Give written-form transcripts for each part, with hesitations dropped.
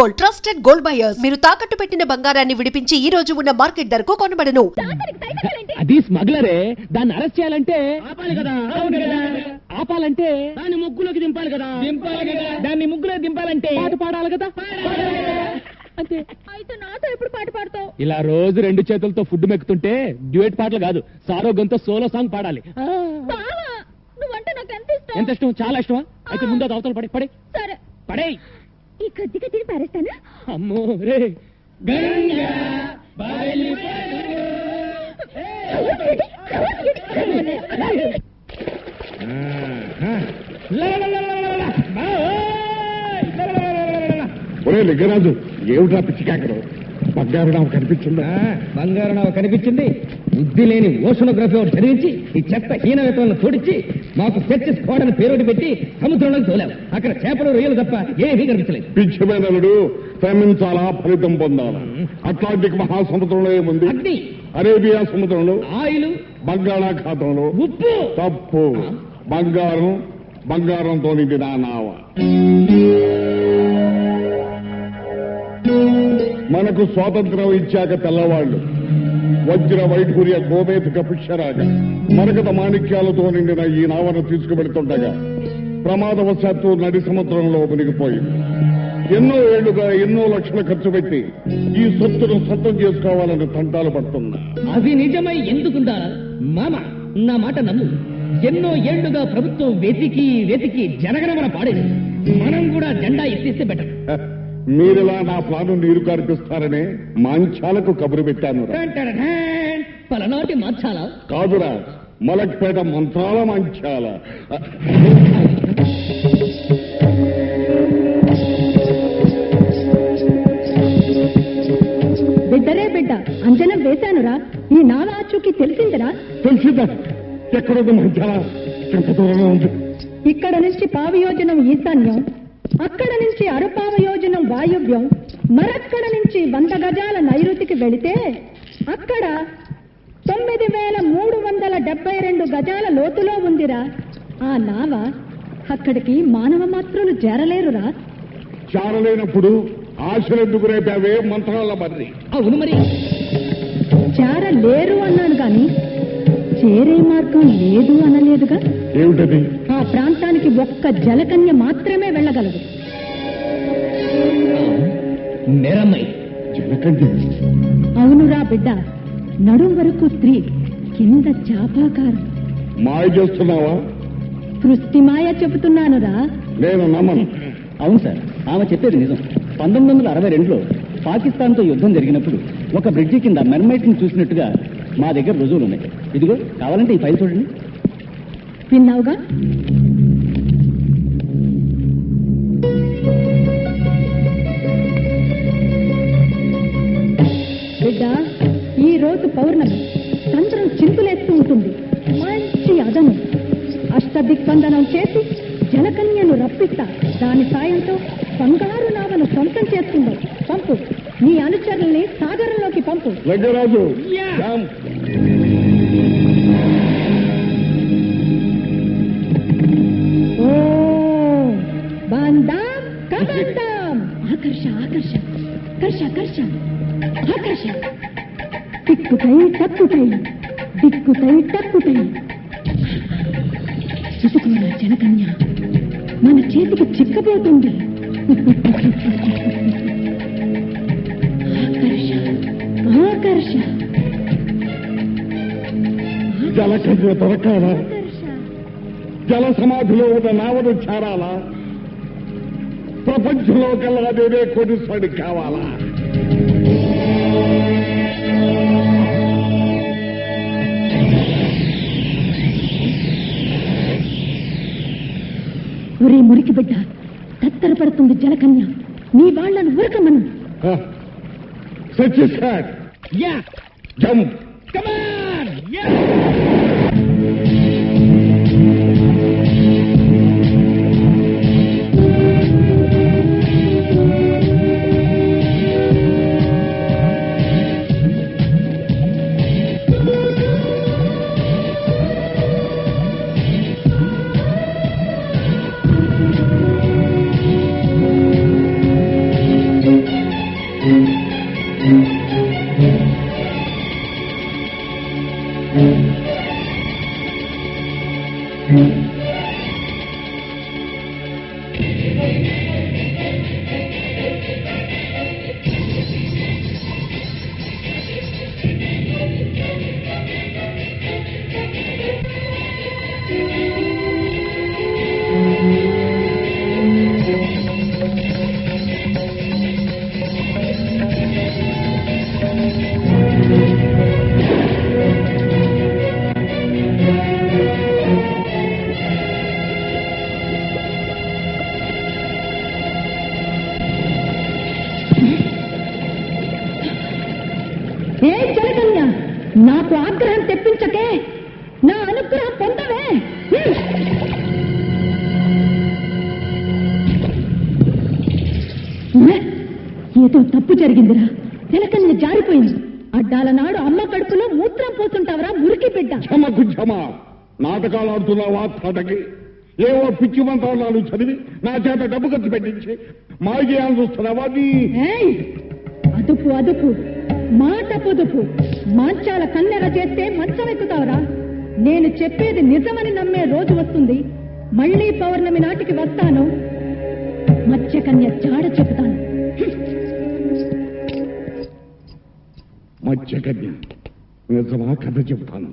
Gold, trusted gold buyers. మీరు తాకట్టు పెట్టిన బంగారాన్ని విడిపించి ఈ రోజు ఉన్న మార్కెట్ ధరకు కొనబడను. అది స్మగ్లరే. దాన్ని అరెస్ట్ చేయాలంటే ఆపాలి కదా. ఆపాలంటే దాన్ని ముగ్గులోకి దింపాలి కదా. దాన్ని ముగ్గులో దింపాలంటే పాట పాడాలి కదా. అంతే. అయితే నాతో ఎప్పుడు పాట పాడతావు? ఇలా రోజు 2 చేతులతో ఫుడ్ మెక్కుతుంటే డ్యూయట్ పాటలు కాదు, సారోగ్యంతో సోలో సాంగ్ పాడాలి. నువ్వంటే నాకు ఎంత ఇష్టం. ఎంత ఇష్టం? చాలా ఇష్టమా? అయితే ముందు అది అవతల పడే. సరే పడే. ఈ కొద్దిగా తిని పారేస్తానా? అమ్మో రే. ఒరే లింగరాజు, ఏమిటా పిచ్చికాకరు? బంగారు నావ కనిపించిందా? బంగారు నావ కనిపించింది. బుద్ధి లేని ఓషనోగ్రఫీ ఒకటి చదివించి ఈ చెత్త హీనవేతలను తోడించి మాకు సెర్చ్ స్క్వాడ్ అని పేరోటి పెట్టి సముద్రంలోకి తోలాం. అక్కడ చేపలు రొయ్యలు తప్ప ఏమీ కనిపించలేదు. పిచ్చిమేనలుడు, శ్రమించాలా, ఫలితం పొందాలా. అట్లాంటిక్ మహాసముద్రంలో ఏముంది? అగ్ని. అరేబియా సముద్రంలో ఆయిల్. బంగాళాఖాతంలో ఉప్పు. తప్పు. బంగారంతో నిండిన నావ. మనకు స్వాతంత్రం ఇచ్చాక తెల్లవాళ్లు వజ్ర వైఢూర్య గోమేధిక పుష్యరాగ మరకత మాణిక్యాలతో నిండిన ఈ నావను తీసుకువెడుతుండగా ప్రమాదవశాత్తు నడి సముద్రంలో మునిగిపోయింది. ఎన్నో ఏళ్లుగా ఎన్నో లక్షలు ఖర్చు పెట్టి ఈ సొత్తును సొంతం చేసుకోవాలని తంటాలు పడుతున్నా. అది నిజమై ఎందుకుందా మామ? నా మాట నమ్ము. ఎన్నో ఏళ్లుగా ప్రభుత్వం వెతికి వెతికి జనగణమన పాడేది. మనం కూడా జెండా ఎత్తిస్తే బెటర్. మీరిలా నా ప్లాను నీరు కార్పిస్తారనే మాంచాలకు కబురు పెట్టాను. పలనాటి మార్చాలా? కాదురా, మలక్పేట మంత్రాల మంచాల. బిడ్డరే బిడ్డ, అంజనం వేశానురా. ఈ నావ ఆచూకీ తెలిసిందిరా? తెలిసిందా? ఎక్కడుంది మంచాల? ఎంత దూరంలో ఉంది? ఇక్కడ నుంచి పావయోజనం ఈశాన్యం, అక్కడ నుంచి అరపావయోజనం వాయువ్యం, మరక్కడ నుంచి 100 గజాల నైరుతికి వెళితే అక్కడ 9372 గజాల లోతులో ఉందిరా ఆ నావ. అక్కడికి మానవ మాత్రులు చేరలేరురా. చారలేనప్పుడు ఆశలెందుకు రేపావే మంత్రాల మర్రి? అవును మరి. చేరలేరు అన్నాను గాని చేరే మార్గం లేదు అనలేదుగా. ఏమిటది? ఆ ప్రాంతానికి ఒక్క జలకన్య మాత్రమే వెళ్ళగలదు. నేరమ్మాయి. జలకన్య? అవునురా బిడ్డ. నడుం వరకు స్త్రీ, కింద చాపాకారం. మాయ చేస్తున్నావా? సృష్టి మాయ చెబుతున్నానురా. నేను నమ్మను. అవును సార్, ఆమె చెప్పేది నిజం. 1962లో పాకిస్తాన్తో యుద్ధం జరిగినప్పుడు ఒక బ్రిడ్జి కింద మెర్మైట్ ని చూసినట్టుగా మా దగ్గర రుజువులు ఉన్నాయి. ఇదిగో, కావాలంటే ఈ ఫైల్ చూడండి. విన్నావుగా? బిడ్డ, ఈ రోజు పౌర్ణమి. చంద్రం చింతులేస్తూ ఉంటుంది. మంచి అదను. అష్టదిగ్బంధనం చేసి జలకన్యను రప్పిస్తా. దాని సాయంతో బంగారు నావను సొంతం చేసుకుందాం. పంపు. నీ అనుచరుల్ని సాగరంలోకి పంపు. లింగరాజు, బందాం కబందాం. ఆకర్ష ఆకర్ష, కర్ష కర్ష, ఆకర్ష. టిక్కుటై టక్కుటై, దిక్కుటై టక్కుటై. చితుకున్న జనకన్య మన చేతికి చిక్కబోతుంది. ఆకర్ష ఆకర్ష. జలకన్య దొరకాలా? జల సమాధిలో ఉన్న నావను చేరాలా? ప్రపంచంలో కల్లా నేనే కోటీశ్వరుడి కావాలా? ఒరే మురికి బిడ్డ, తత్తరపడుతుంది జలకన్య. నీ వాళ్లను ఉరకమను. సచ్చిస్తాడ్. యా. జంప్. కమాన్. యా. ఏ జలకన్య, నాకు ఆగ్రహం తెప్పించకే, నా అనుగ్రహం పొందవే. ఏదో తప్పు జరిగిందిరా. జలకన్య జారిపోయింది. అడ్డాల నాడు అమ్మ కడుపులో మూత్రం పోతుంటావరా మురికి బిడ్డ. క్షమకు క్షమ. నాటకాలు ఆడుతున్నావా తాటకి? ఏవో పిచ్చి మంత్రాలు చదివి నా చేత డబ్బు ఖర్చు పెట్టించి మాగేయాలని చూస్తున్నావా? ఏయ్, అదుపు అదుపు, మాట పొదుపు. మాంచాల కన్నెర చేస్తే మంచం ఎక్కుతావురా. నేను చెప్పేది నిజమని నమ్మే రోజు వస్తుంది. మళ్ళీ పౌర్ణమి నాటికి వస్తాను. మత్స్యకన్య జాడ చెబుతాను. మత్స్యకన్య నిజమా? కథ చెబుతాను.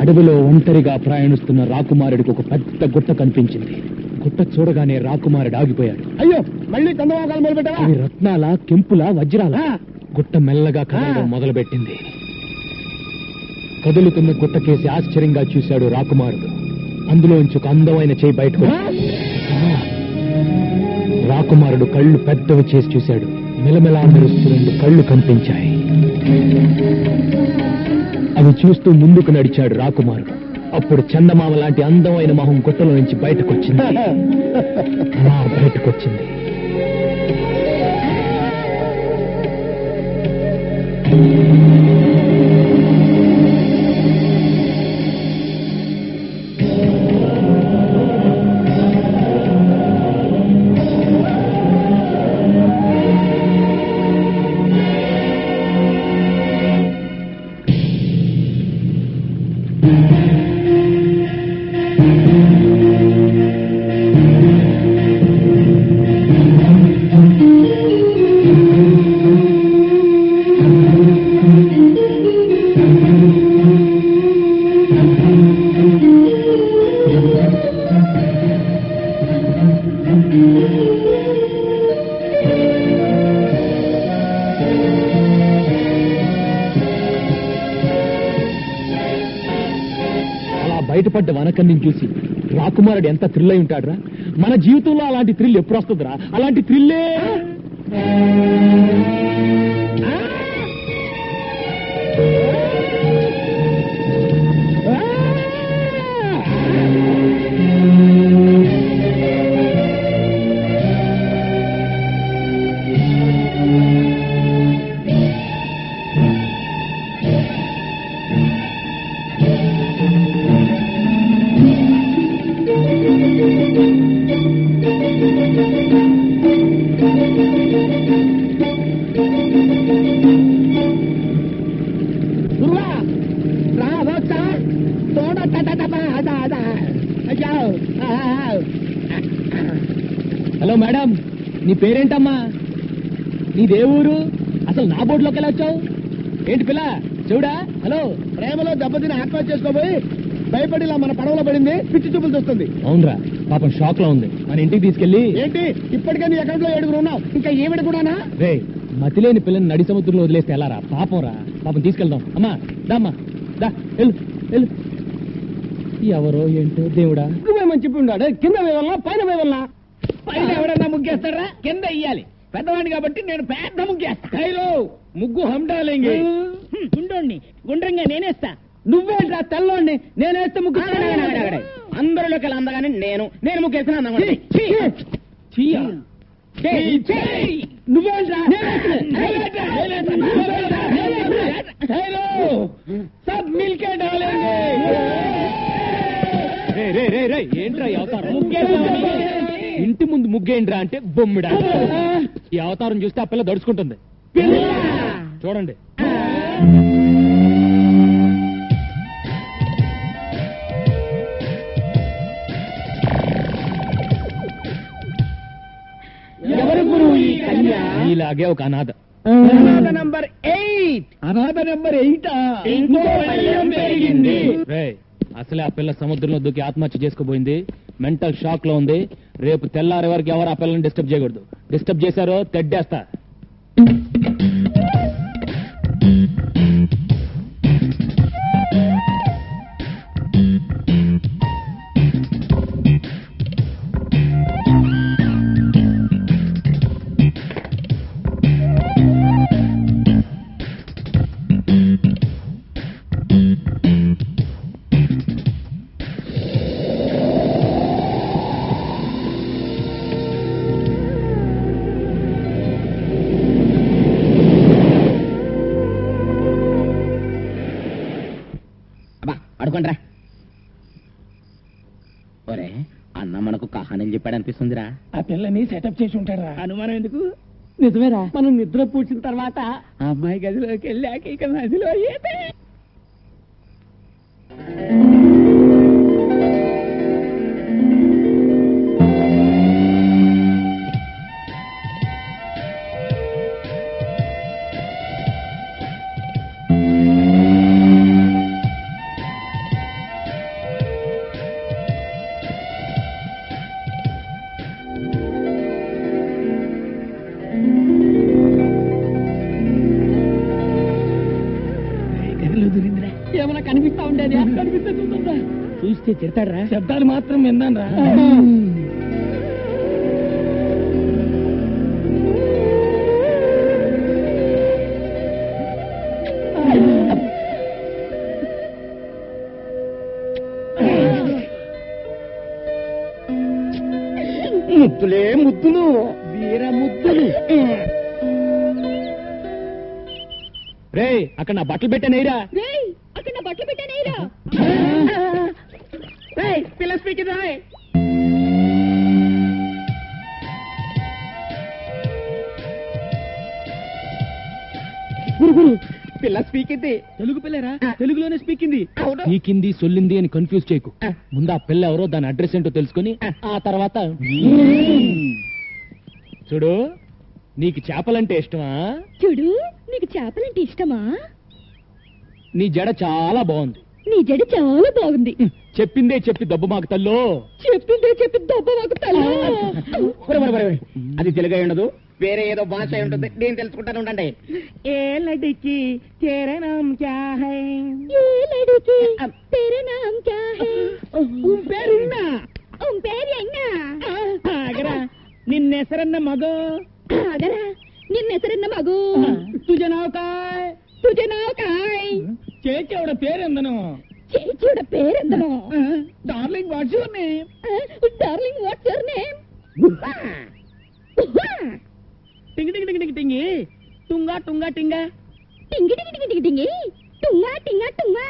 అడవిలో ఒంటరిగా ప్రయాణిస్తున్న రాకుమారుడికి ఒక పెద్ద గుట్ట కనిపించింది. గుట్ట చూడగానే రాకుమారుడు ఆగిపోయాడు. అయ్యో, మళ్ళీ చందమాకాలు మొదలు పెట్టావా? అవి రత్నాల, కెంపుల, వజ్రాల. గుట్ట మెల్లగా కదలడం మొదలుపెట్టింది. కదులుతున్న గుట్టకేసి ఆశ్చర్యంగా చూశాడు రాకుమారుడు. అందులోంచి ఒక అందమైన చేయి బయటకు రాకుమారుడు కళ్ళు పెద్దవి చేసి చూశాడు. మెలమెలా మెరుస్తూ 2 కళ్ళు కనిపించాయి. అవి చూస్తూ ముందుకు నడిచాడు రాకుమారుడు. అప్పుడు చందమామ లాంటి అందమైన మొహం గుట్టలో నుంచి బయటకొచ్చింది. బయటకొచ్చింది. బయటపడ్డ వనకన్ని చూసి రాకుమారుడు ఎంత థ్రిల్ అయి ఉంటాడురా. మన జీవితంలో అలాంటి థ్రిల్ ఎప్పుడు వస్తుందిరా? అలాంటి థ్రిల్లే హలో మేడం, నీ పేరేంటమ్మా? నీదే ఊరు? అసలు నా బోర్డులోకి ఎలా వచ్చావు? ఏంటి పిల్ల చూడా? హలో, ప్రేమలో దెబ్బతిని ఆత్మహత్య చేసుకోబోయి భయపడి ఇలా మన పడవలో పడింది. పిచ్చి చూపులు చూస్తుంది. అవునరా, పాపం షాక్ లో ఉంది. మన ఇంటికి తీసుకెళ్లి. ఏంటి ఇప్పటికే నీ అకౌంట్ లో 7 ఉన్నావు, ఇంకా ఏమిటి కూడానా? రే, మతిలేని పిల్లని నడి సముద్రంలో వదిలేస్తే ఎలా రా? పాపం రా, పాపం తీసుకెళ్దాం. అమ్మా దామ్మా, దా వెళ్ళు వెళ్ళు. ఎవరో ఏంటో దేవుడా. ముగ్గుమని చెప్పి ఉన్నాడు. కింద వేవల్లా పైన వేవల్లా? పైన ఎవడన్నా ముగ్గేస్తారా? కింద ఇయ్యాలి. పెద్దవాడిని కాబట్టి నేను పెద్ద ముగ్గేస్తా. ముగ్గు హండాలేంగి గుండోండి గుండ్రంగా నేనేస్తా. నువ్వేంట్రా తెల్లోండి? నేనేస్తే ముగ్గు అందరిలోకి అందగానే నేను ముగ్గేస్తున్నా. నువ్వేంట్రా? సబ్ మిల్కే డాలేంగే. ఏంట్రా ఈ అవతారం? ఇంటి ముందు ముగ్గేంట్రా అంటే బొమ్మిడా. ఈ అవతారం చూస్తే ఆ పిల్ల దడుచుకుంటుంది. చూడండి. ఎవరు గురువు ఈ కన్య? ఇలాగే ఒక అనాథ. అనాథ నంబర్ 8. అనాథ నంబర్ 8. ఇంకో పయ్యం పెరిగింది. అసలే ఆ పిల్ల సముద్రంలో దూకి ఆత్మహత్య చేసుకోబోయింది. మెంటల్ షాక్ లో ఉంది. రేపు తెల్లారే వరకు ఎవరు ఆ పిల్లని డిస్టర్బ్ చేయకూడదు. డిస్టర్బ్ చేశారో తెడ్డేస్తా. అడుకోండిరా. ఒరే అన్న మనకు కహానీలు చెప్పాడు అనిపిస్తుందిరా. ఆ పిల్లని సెటప్ చేసి ఉంటాడా? అనుమానం ఎందుకు? నిజమేరా, మనం నిద్ర పూడ్చిన తర్వాత ఆ అమ్మాయి గదిలోకి వెళ్ళాక ఇక నదిలో ఈతే. ఏమైనా కనిపిస్తా ఉండేది? కనిపిస్తే చూద్దాం. చూస్తే తిడతాడరా. శబ్దాలు మాత్రం విన్నాను రా. ముద్దులే ముద్దులు, వీర ముద్దులు. రే అక్కడ నా బట్టలు పెట్టానేరా. అక్కడ నా బట్టలు పెట్టానేరా. పిల్ల స్పీక్ రాయ్. పిల్ల స్పీక్ ఇది. తెలుగు పిల్లరా? తెలుగులోనే స్పీకింది. అవును. స్పీకింది సొల్లింది అని కన్ఫ్యూజ్ చేయకు. ముందు ఆ పిల్ల ఎవరో దాని అడ్రస్ ఏంటో తెలుసుకొని ఆ తర్వాత చూడు. నీకు చేపలంటే ఇష్టమా? చూడు, నీకు చేపలంటే ఇష్టమా? నీ జడ చాలా బాగుంది. నీ జడ చాలా బాగుంది. చెప్పిందే చెప్పి దెబ్బ మాకు తల్లో. చెప్పిందే చెప్పి దెబ్బ మాకు తల్లి. అది తెలుగు అయి ఉండదు, వేరే ఏదో భాష అయి ఉంటుంది. నేను తెలుసుకుంటాను ఉండండి. ఏ లడికి తేరా నామ్ క్యా హై? ఏ లड़की तेरा नाम क्या है? పేరున్నా పేరు ఆగరా. నిన్నెసరన్న మగో ఆగరా. నిన్న ಹೆಸರನ್ನ మగు. తుజ నావ్ కాయ్? तुझे नाव काय? చేచేవడ పేరెందను? చేచిയുടെ പേരെന്തനോ? Darling what's your name? Darling what's your name? టింగి టింగి టింగి టింగి టుంగా టుంగా టింగా టింగి టింగి టింగి టింగి టింగి టుంగా టింగా టుంగా.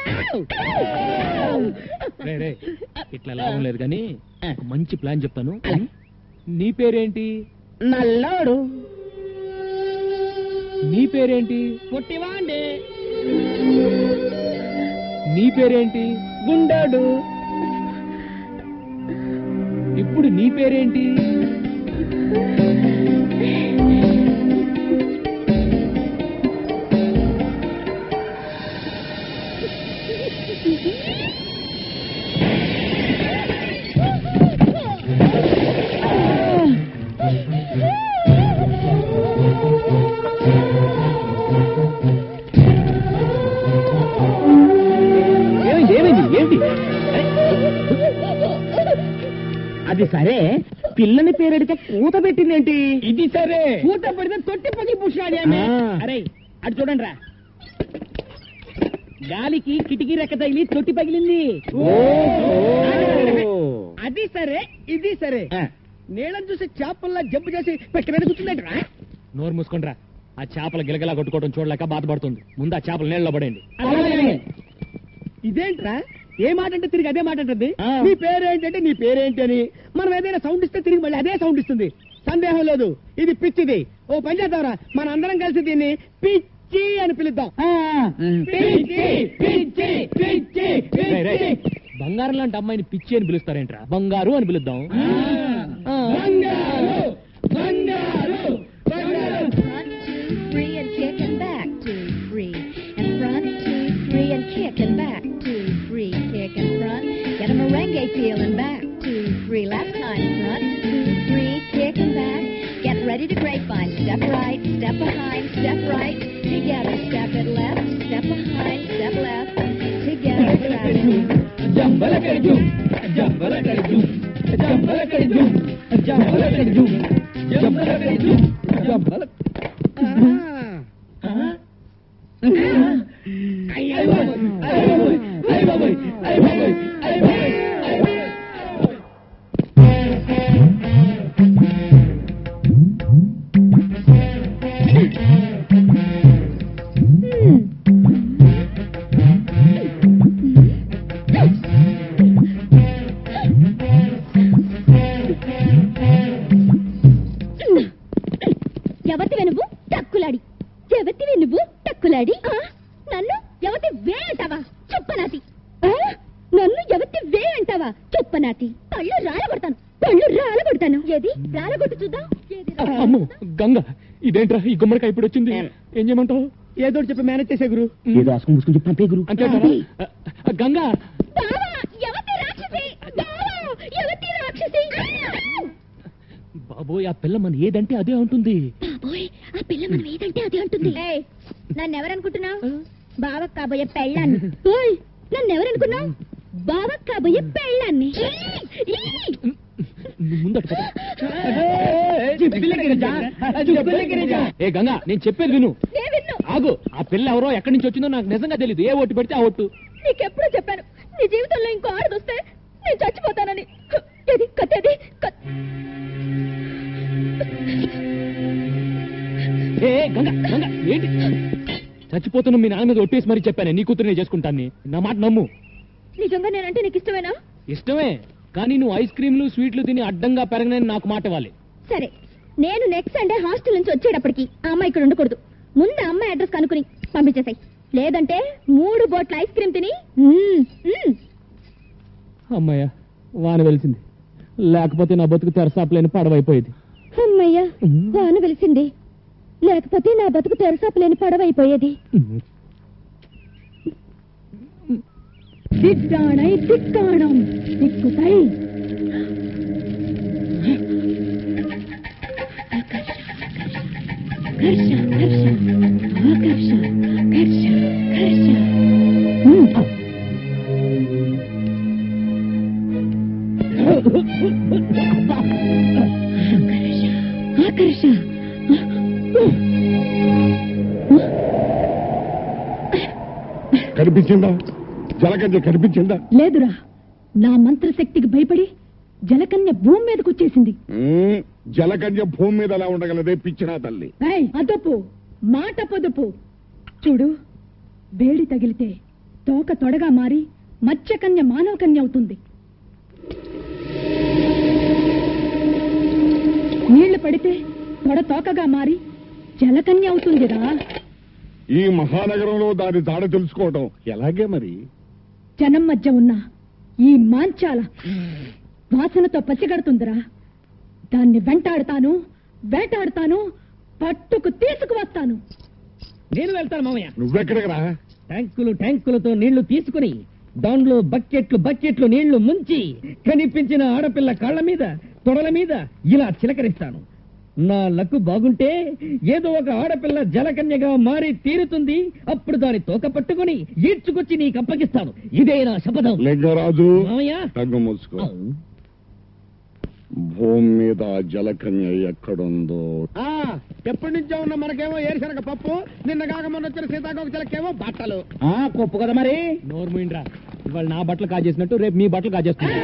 రే రే, ఇట్లా లాభం లేదు కానీ ఒక మంచి ప్లాన్ చెప్తాను. నీ పేరేంటి? నల్లోడు. నీ పేరేంటి? పొట్టివాండే. నీ పేరేంటి? గుండోడు. ఇప్పుడు నీ పేరేంటి? ఏమిటి? అది సరే, పిల్లని పేరెడితే పూత పెట్టిందేంటి? ఇది సరే, పూత పెడితే తొట్టి పగి పుష్టాడి. అరే అటు చూడండి రా. గాలికి కిటికీ రెక్క తగిలి తొట్టి పగిలింది. అది సరే, ఇది సరే. నీళ్ళని చూసి చేపల్లా జంపు చేసి పెట్ట మీద కూర్చుందంటరా. నోరు మూసుకుండ్రా. ఆ చేపల గిలగలా కొట్టుకోవడం చూడలేక బాధపడుతుంది. ముందు ఆ చేపలు నీళ్ళలో పడేయండి. ఇదేంట్రా, ఏ మాట అంటే తిరిగి అదే మాట అంటుంది. నీ పేరేంటంటే నీ పేరేంటి అని మనం ఏదైనా సౌండ్ ఇస్తే తిరిగి మళ్ళీ అదే సౌండ్ ఇస్తుంది. సందేహం లేదు, ఇది పిచ్చిది. ఓ పని చేద్దాంరా, మన అందరం కలిసి దీన్ని పిచ్చి అని పిలుద్దాం. పిచ్చి పిచ్చి పిచ్చి రేయ్, రేయ్, బంగారం లాంటి అమ్మాయిని పిచ్చి అని పిలుస్తారేంట్రా? బంగారు అని పిలుద్దాం. బంగారు బంగారు బంగారు. Front 2 3 and kick and back 2 3 and front 2 3 and kick and back 2 3 kick and front. Get a merengue feel and back 2 3 last time front 2 3 kick and back. Get ready to grapevine. Step right, step behind, step right. Together, step it left, step behind, step left. Together, travel. Jambala కడిజు Jambala కడిజు Jambala కడిజు Jambala కడిజు Jambala కడిజు Jambala. అయ్యో అయ్యో అయ్యో అయ్యో అయ్యో. గంగ ఇదేంట్రా ఈ గుమ్మడికాయ ఇప్పుడు వచ్చింది ఏం చేయమంటావు ఏదో చెప్పి మేనేజ్ చేసే గురు ఏదో ఆసుకుని ముసుకుని చెప్పి పంపే గురు అంతే గంగా బాబోయ్ ఆ పిల్ల మన ఏదంటే అదే ఉంటుంది నన్నెవరనుకుంటున్నావు బావ కాబోయే పెళ్ళాన్ని నన్నెవరనుకున్నావు బావ కాబోయే పెళ్ళాన్ని ముందట ఏ గంగా నేను చెప్పేది విను ఆగు ఆ పిల్ల ఎవరో ఎక్కడి నుంచి వచ్చిందో నాకు నిజంగా తెలియదు ఏ ఓటు పెడితే ఆ ఓటు నీకెప్పుడూ చెప్పాను నీ జీవితంలో ఇంకో ఆడదొస్తే నేను చచ్చిపోతానని ఏది కత్తేది ఏ గంగా గంగా ఏంటి చచ్చిపోతున్న మీ నాన్న మీద ఒట్టేసి మరీ చెప్పాను నీ కూతురు నేను చేసుకుంటాను నా మాట నమ్ము నిజంగా నేనంటే నీకు ఇష్టమేనా ఇష్టమే కానీ నువ్వు ఐస్ క్రీమ్లు స్వీట్లు తిని అడ్డంగా పెరగనని నాకు మాట ఇవ్వాలి సరే నేను నెక్స్ట్ సండే హాస్టల్ నుంచి వచ్చేటప్పటికి ఆ అమ్మాయి ఇక్కడ ఉండకూడదు ముందు ఆ అమ్మాయి అడ్రస్ కనుక్కుని పంపించేసాయి లేదంటే 3 బోట్ల ఐస్ క్రీమ్ తిని అమ్మయ్య వాన వెలిసింది లేకపోతే నా బతుకు తెరసాపలేని పడవైపోయేది అమ్మయ్యా వాన వెలిసింది లేకపోతే నా బతుకు తెరసాపలేని పడవైపోయేది திட்டானை திக்கானம் திக்குதை கர்ஷ கர்ஷ ஆகர்ஷ கர்ஷ கர்ஷ ఆకర్ష కనిపించిందా జలకన్య కనిపించిందా లేదురా నా మంత్రశక్తికి భయపడి జలకన్య భూమి మీదకి వచ్చేసింది జలకన్య భూమి మీద ఎలా ఉండగలదే పిచ్చినా తల్లి అదపు మాట పొదుపు చూడు వేడి తగిలితే తోక తొడగా మారి మత్స్యకన్య మానవ కన్య అవుతుంది నీళ్లు పడితే తొడ తోకగా మారి జలకన్య అవుతుందిరా ఈ మహానగరంలో దాని జాడ తెలుసుకోవటం ఎలాగే మరి జనం మధ్య ఉన్న ఈ మాంచాల వాసనతో పసిగడుతుందిరా దాన్ని వెంటాడుతాను వేటాడుతాను పట్టుకు తీసుకువస్తాను నేను వెళ్తాను మామయ్య నువ్వెక్కడికి రా ట్యాంకులతో నీళ్లు తీసుకుని దాంట్లో బకెట్లు నీళ్లు ముంచి కనిపించిన ఆడపిల్ల కాళ్ల మీద తొడల మీద ఇలా చిలకరిస్తాను నా లక్కు బాగుంటే ఏదో ఒక ఆడపిల్ల జలకన్యగా మారి తీరుతుంది అప్పుడు దాని తోక పట్టుకుని ఈడ్చుకొచ్చి నీకు అప్పగిస్తాను ఇదే నా శపథం లింగరాజు మామయ్య తగ్గు మూసుకో భూమి మీద జలకన్య ఎక్కడుందో ఎప్పటి నుంచో ఉన్న మనకేమో ఏరుశనగ పప్పు నిన్న కాక మొన్న వచ్చిన సీతాకోక చిలకేమో బట్టలు కొప్పు కదా మరి నోర్మూయిండ్రా ఇవాళ నా బట్టలు కాజేసినట్టు రేపు మీ బట్టలు కాజేస్తున్నా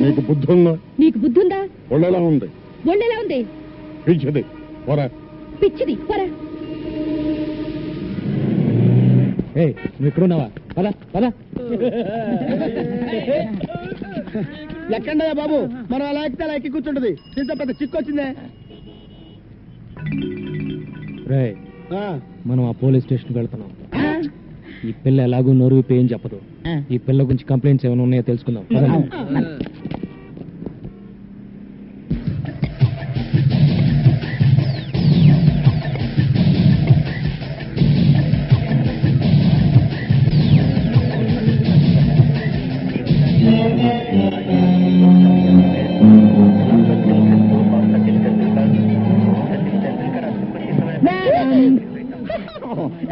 నీకు బుద్ధి ఉందా నీకు బుద్ధుందా ఒళ్ళెలా ఉంది ఒళ్ళెలా ఉంది పిచ్చిది పోరా పిచ్చిది పరా నువ్వు ఎక్కడున్నావా పద పద ఎక్కండయా బాబు మనం అలా ఎక్కితే అలా ఎక్కి కూర్చుంటది ఇంత పెద్ద చిక్కు వచ్చిందే రేయ్ మనం ఆ పోలీస్ స్టేషన్కి వెళ్తున్నాం ఈ పిల్ల ఎలాగో నోరు విప్పి ఏం చెప్పదు ఈ పిల్ల గురించి కంప్లైంట్స్ ఏమైనా ఉన్నాయో తెలుసుకుందాం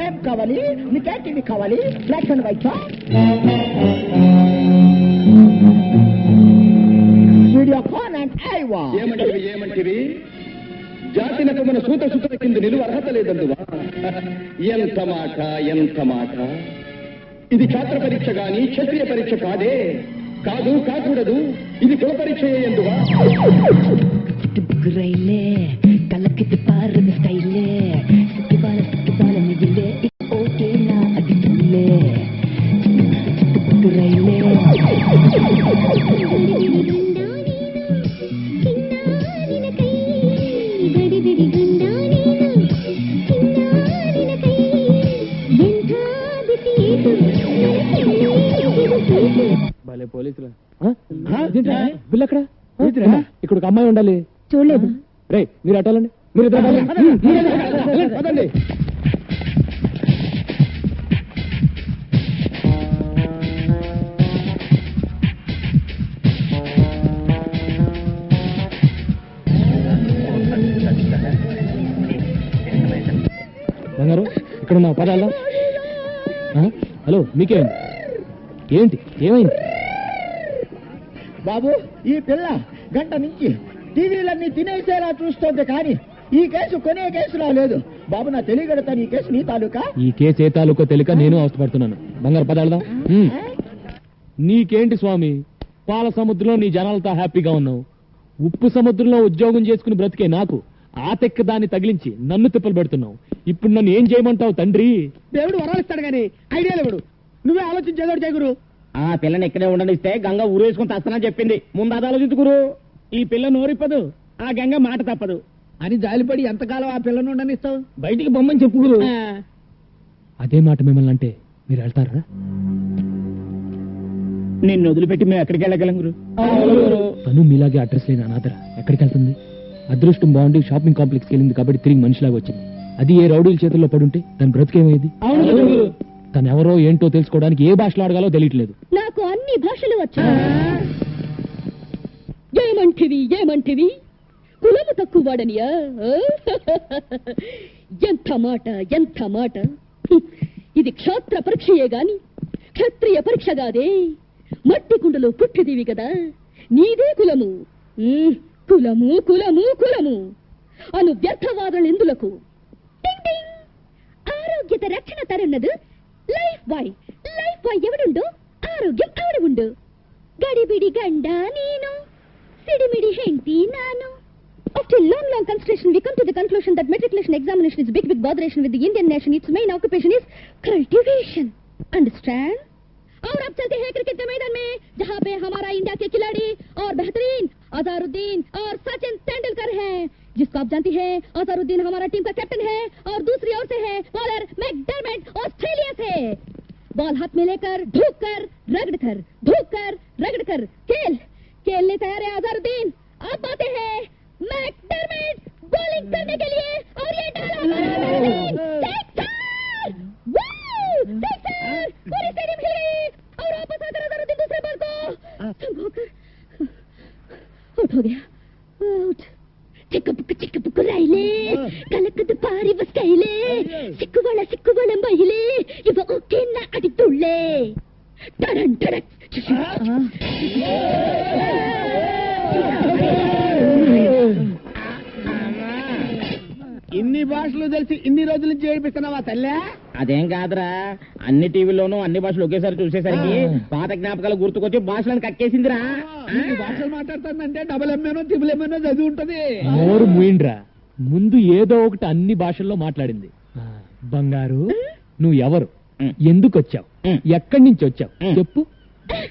ఏం కావాలి నీకే టీవీ కావాలి black and white Videocon and Aiwa ఏమంటివి జాతినకు మన సూత సుత కింద నిలువ అర్హత లేదందువా ఎంత మాట ఇది ఛాత్ర పరీక్ష గాని క్షత్రియ పరీక్ష కాదే కాకూడదు ఇది కుల పరీక్ష ఎందువా కలకిది పారద స్టైలే సిక్కిబాల మిగిలే ఓకే నా అది తుల్లే రైలే భలే పోలీసులు బిల్లు ఎక్కడ ఇక్కడ ఒక అమ్మాయి ఉండాలి. చూడలేదు. రే మీరు అట్టాలండి, మీరు ఇద్దరు అట్టాలండి. బంగారు ఇక్కడ ఉన్నావు, పదాలా? హలో, మీకేమైంది? ఏంటి ఏమైంది? బాబు, ఈ పిల్ల గంట నుంచి టీవీలన్నీ తినేసేలా చూస్తోంది, కానీ ఈ కేసు కొనే కేసులో లేదు. బాబు, నా తెలియగలుగుతాను, ఈ కేసు నీ తాలూకా? ఈ కేసు ఏ తాలూకో తెలియక నేను అవస్థపడుతున్నాను. బంగారు పదాలదా? నీకేంటి స్వామి, పాల సముద్రంలో నీ జనాలతో హ్యాపీగా ఉన్నావు, ఉప్పు సముద్రంలో ఉద్యోగం చేసుకుని బ్రతికే నాకు ఆ తెక్క దాన్ని తగిలించి నన్ను తిప్పలు పెడుతున్నావు. ఇప్పుడు నన్ను ఏం చేయమంటావు తండ్రి? దేవుడు వరాలిస్తాడు గాని ఐడియా లేవుడు. నువ్వే ఆలోచించేదోడు చేయగురు. ఆ పిల్లని ఇక్కడే ఉండనిస్తే గంగ ఊరేసుకుని తస్తానని చెప్పింది. ముందు అది ఆలోచించుకురు. ఈ పిల్ల నోరిప్పదు, ఆ గంగ మాట తప్పదు అని జాలిపడి ఎంతకాలం ఆ పిల్లను ఉండనిస్తావు? బయటికి బొమ్మని చెప్పుకురు. అదే మాట మిమ్మల్ని అంటే మీరు వెళ్తారా? నిన్ను వదిలిపెట్టి మేము ఎక్కడికి వెళ్ళగలం గురు? తను మీలాగే అడ్రస్ లేని అనాథరా ఎక్కడికి వెళ్తుంది? అదృష్టం బాగుండి షాపింగ్ కాంప్లెక్స్కి వెళ్ళింది కాబట్టి తిరిగి మనిషిలాగా వచ్చింది. అది ఏ రౌడీల చేతుల్లో పడుంటే దాని బ్రతికేమయ్యేది? తను ఎవరో ఏంటో తెలుసుకోవడానికి ఏ భాషలో అడగాలో తెలియట్లేదు. నాకు అన్ని భాషలు వచ్చు. ఏమంటివి కులము తక్కువ వాడనియా? ఎంత మాట. ఇది క్షాత్ర పరీక్షయే గాని క్షత్రియ పరీక్ష కాదే. మట్టి కుండలో పుట్టిదివి కదా, నీదే కులము. కులము అను వ్యర్థవాదం ఎందులకు? ఆరోగ్యత రక్షణ తరన్నదు లైఫ్ బాయ్ ఎవడుండో ఆరోగ్యం ఆవిడ ఉండు. గడిబిడి గండ నేను, సిడిమిడి హెంటి నాను. After long consideration, we come to the conclusion that matriculation examination is big botheration with the Indian nation. Its main occupation is cultivation. Understand? और अब चलते हैं क्रिकेट के मैदान में, जहाँ पे हमारा इंडिया के खिलाड़ी और बेहतरीन अजहरुद्दीन और सचिन तेंदुलकर हैं, जिसको आप जानती हैं अजहरुद्दीन हमारा टीम का कैप्टन है और दूसरी ओर से है बॉलर मैकडरमेट ऑस्ट्रेलिया से। बॉल हाथ में लेकर रगड़ कर खेलने तैयार है अजहरुद्दीन। अब आते हैं मैकडरमेट बॉलिंग करने के लिए और ये डाला पूरी स्टेडियम हिल गई और वापस आकर अजहरुद्दीन दूसरे बॉल को संभोकर आउट हो गया। आउट। ಚಿಕ್ಕ ರೈಲೆ ಕಲಕದ ಪಾರಿ ಬಸ್ಕೈಲೆ ಸಿಕ್ಕುಗಳ ಮಹಿಳೆ ಇವ ಓಕೆನ್ನ ಅಡಿತುಳ್ಳೆ ಟಡನ್ ಟಡಕ್. ఇన్ని భాషలు తెలిసి ఇన్ని రోజుల నుంచి ఏడిపిస్తున్నావా తల్లే? అదేం కాదురా, అన్ని టీవీలోనూ అన్ని భాషలు ఒకేసారి చూసేసరికి పాత జ్ఞాపకాలు గుర్తుకొచ్చి భాషలను కక్కేసిందిరా. భాషలు మాట్లాడుతుందంటే డబుల్ ఎంఏనో త్రిబుల్ ఎంఏనో చదివి ఉంటది. నోరు మూయిండ్రా, ముందు ఏదో ఒకటి అన్ని భాషల్లో మాట్లాడింది. బంగారు, నువ్వు ఎవరు, ఎందుకు వచ్చావు, ఎక్కడి నుంచి వచ్చావు చెప్పు. చెప్పు.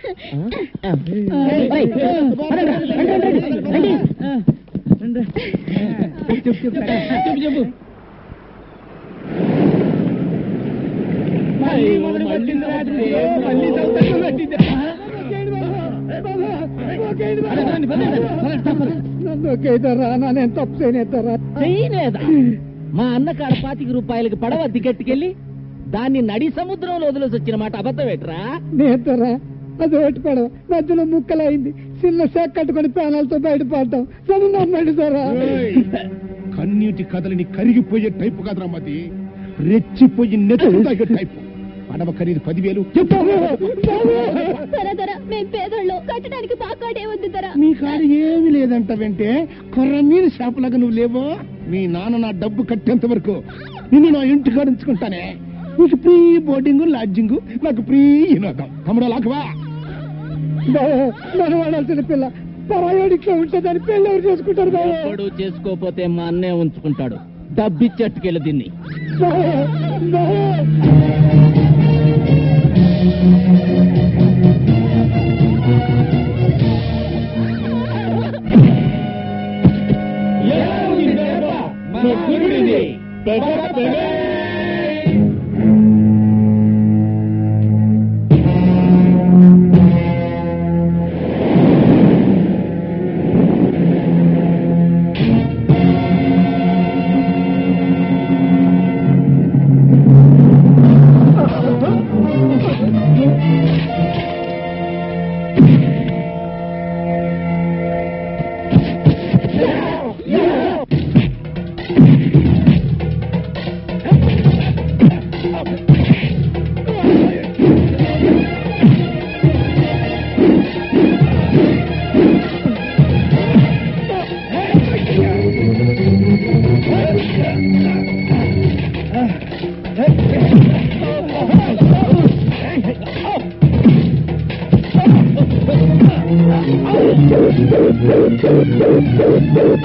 నేను తప్పు చేయలేదా? మా అన్న కాడ 25 రూపాయలకి పడవ దిగట్టుకెళ్ళి దాన్ని నడి సముద్రంలో వదిలేసి వచ్చిన మాట అబద్ధం ఏంట్రా? నేతరా, అది ఒకటి పడవ మధ్యలో ముక్కలైంది, చిన్న శాఖ కట్టుకుని ప్యానాలతో బయటపడ్డాం. నమ్మండితారా? కన్నీటి కథలని కరిగిపోయే టైపు కదరా మది, రెచ్చిపోయి నెత్తులు తాగే టైపు. పడవ ఖరీదు 10,000. మేము పేదోళ్ళు, కట్టడానికి పాకాడే ఉంది ధర. నీ కారు ఏమి లేదంట వెంటే కొర్ర మీద షాపులాగా నువ్వు లేవో. మీ నాన్న నా డబ్బు కట్టేంత వరకు నిన్ను నా ఇంటికి ఉంచుకుంటానే. నీకు ఫ్రీ బోర్డింగ్ లాడ్జింగ్, నాకు ఫ్రీ వినోదం. తమ్ముడు లాగవా? మనం వాడాల్సిన పిల్ల పరాయోడికి ఉంటే దాని పెళ్ళి ఎవరు చేసుకుంటారు? ఎప్పుడు చేసుకోపోతే మా అన్నే ఉంచుకుంటాడు. డబ్బిచ్చట్టుకెళ్ళి దీన్ని.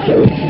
ఆ